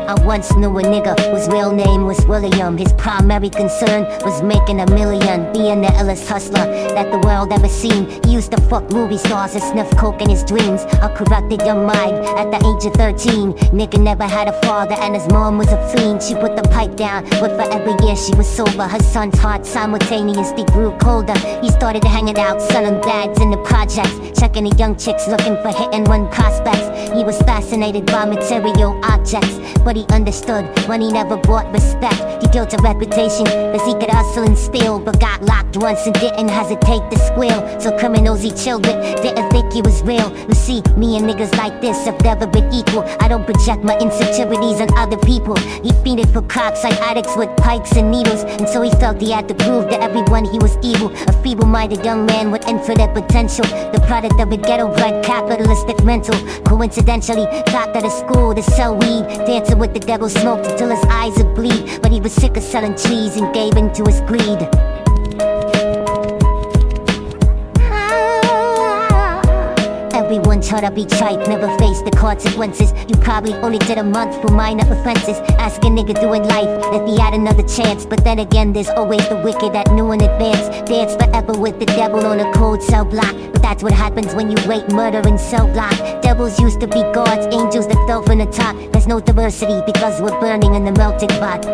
I once knew a nigga whose real name was William. His primary concern was making $1 million, being the illest hustler that the world ever seen. He used to fuck movie stars and sniff coke in his dreams. A corrupted young mind at the age of 13. Nigga never had a father and his mom was a fiend. She put the pipe down, but for every year she was sober, her son's heart simultaneously grew colder. He started hanging out, selling bags in the projects, checking the young chicks looking for hit-and-run prospects. He was fascinated by material objects, but he understood money never brought respect. He built a reputation cause he could hustle and steal, but got locked once and didn't hesitate to squeal. So criminals he chilled with didn't think he was real. You see, me and niggas like this have never been equal. I don't project my insecurities on other people. He fiended for cops like addicts with pikes and needles, and so he felt he had to prove to everyone he was evil. A feeble-minded young man with infinite potential, the product of a ghetto-bred capitalistic mental. Coincidentally, dropped out of school to sell weed, dancing with the devil, smoked until his eyes would bleed. But he was sick of selling cheese and gave in to his greed. Everyone tried to be trite, never faced the consequences. You probably only did a month for minor offenses. Ask a nigga doing life if he had another chance. But then again, there's always the wicked that knew in advance. Dance forever with the devil on a cold cell block. But that's what happens when you rape, murder, and cell block. Devils used to be gods, angels that fell from the top. There's no diversity because we're burning in the melting pot.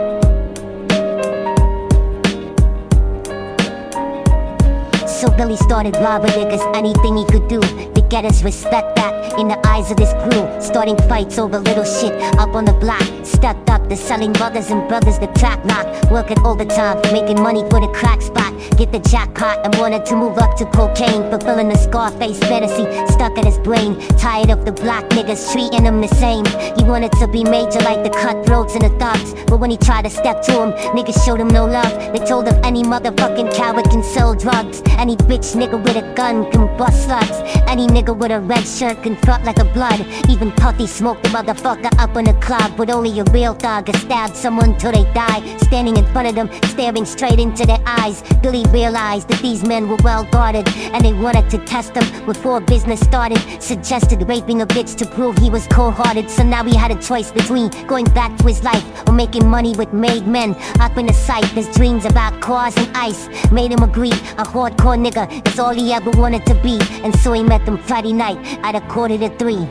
So Billy started robbing niggas, anything he could do to get his respect back in the eyes of his crew. Starting fights over little shit up on the block. Stepped up to selling mothers and brothers the track knock. Working overtime, making money for the crack spot. Get the jackpot and wanted to move up to cocaine, fulfilling the Scarface fantasy stuck in his brain. Tired of the black niggas treating him the same. He wanted to be major like the cutthroats and the thugs, but when he tried to step to him, niggas showed him no love. They told him any motherfucking coward can sell drugs. Any bitch nigga with a gun can bust slugs. Any nigga with a red shirt can front like a blood. Even Putty smoked the motherfucker up in a club. But only a real thug has stabbed someone till they die. Standing in front of them, staring straight into their eyes, Billy realized that these men were well guarded, and they wanted to test him before business started. Suggested raping a bitch to prove he was cold-hearted. So now he had a choice between going back to his life or making money with made men. Up in the sight, his dreams about cars and ice made him agree. A hardcore nigga is all he ever wanted to be. And so he met them Friday night at 2:45.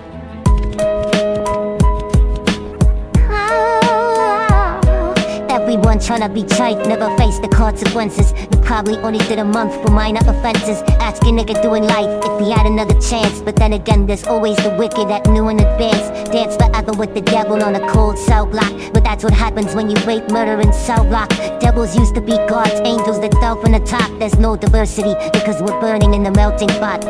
Everyone tryna be trite, never face the consequences. You probably only did a month for minor offenses. Ask a nigga doing life if he had another chance. But then again, there's always the wicked that knew in advance. Dance forever with the devil on a cold cell block. But that's what happens when you rape, murder, and cell block. Devils used to be gods, angels that fell from the top. There's no diversity because we're burning in the melting pot.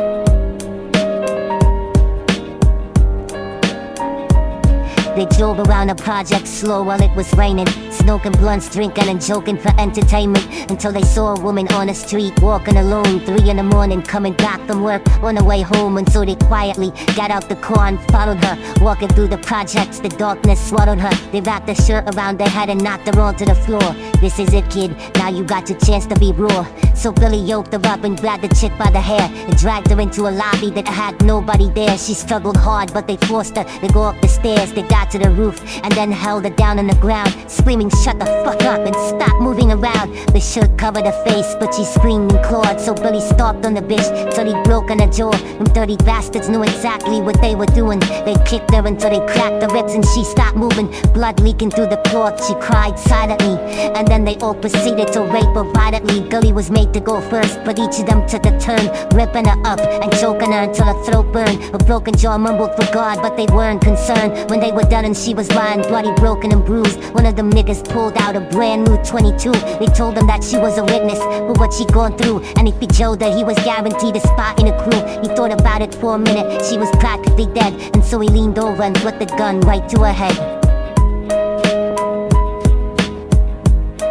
They drove around the project slow while it was raining, smoking blunts, drinking and joking for entertainment, until they saw a woman on the street walking alone, 3 in the morning, coming back from work on the way home. And so they quietly got out the car and followed her. Walking through the projects, the darkness swallowed her. They wrapped a shirt around her head and knocked her onto the floor. This is it, kid, now you got your chance to be raw. So Billy yoked her up and grabbed the chick by the hair and dragged her into a lobby that had nobody there. She struggled hard, but they forced her to go up the stairs. They got to the roof and then held her down on the ground, screaming, "Shut the fuck up and stop moving around." The shirt covered her face, but she screamed and clawed. So Billy stomped on the bitch till he broke on her jaw. Them dirty bastards knew exactly what they were doing. They kicked her until they cracked her ribs and she stopped moving, blood leaking through the cloth. She cried silently, and then they all proceeded to rape her violently. Billy was made to go first, but each of them took a turn, ripping her up and choking her until her throat burned. Her broken jaw mumbled for God, but they weren't concerned. When they were done and she was lying bloody, broken and bruised, one of them niggas pulled out a brand new 22. They told him that she was a witness for what she'd gone through, and if he showed that he was guaranteed a spot in the crew. He thought about it for a minute, she was practically dead, and so he leaned over and put the gun right to her head.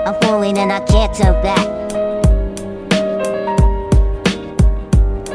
I'm falling and I can't turn back.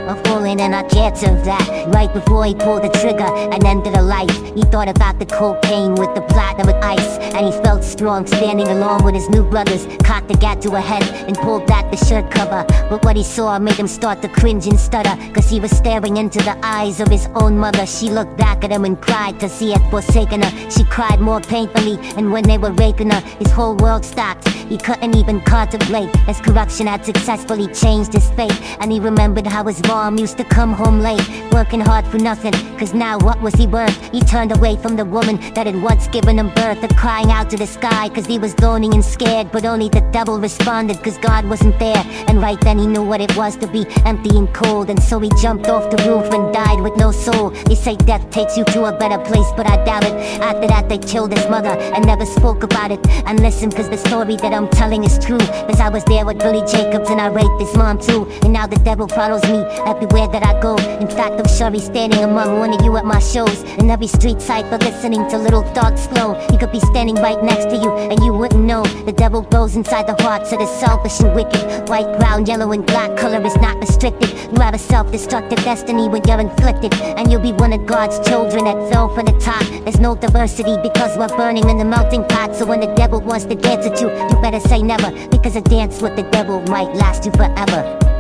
I'm falling adrenaline and I can't serve that. Right before he pulled the trigger and ended a life, he thought about the cocaine with the platinum with ice. And he felt strong standing along with his new brothers. Cocked the gat to a head and pulled back the shirt cover. But what he saw made him start to cringe and stutter, cause he was staring into the eyes of his own mother. She looked back at him and cried cause he had forsaken her. She cried more painfully, and when they were raping her, his whole world stopped. He couldn't even contemplate, as corruption had successfully changed his fate. And he remembered how his mom used to come home late, working hard for nothing, cause now what was he worth? He turned away from the woman that had once given him birth, and crying out to the sky cause he was groaning and scared. But only the devil responded cause God wasn't there. And right then he knew what it was to be empty and cold, and so he jumped off the roof and died with no soul. They say death takes you to a better place, but I doubt it. After that they killed his mother and never spoke about it. And listen, cause the story that I'm telling is true, cause I was there with Billy Jacobs and I raped his mom too. And now the devil follows me everywhere that I go. In fact, I'm sure he's standing among one of you at my shows. In every street cypher listening to Little Thoughts Flow. He could be standing right next to you and you wouldn't know. The devil goes inside the hearts of the selfish and wicked. White, brown, yellow and black color is not restricted. You have a self-destructive destiny when you're inflicted, and you'll be one of God's children that fell from the top. There's no diversity because we're burning in the melting pot. So when the devil wants to dance at you, you better say never, because a dance with the devil might last you forever.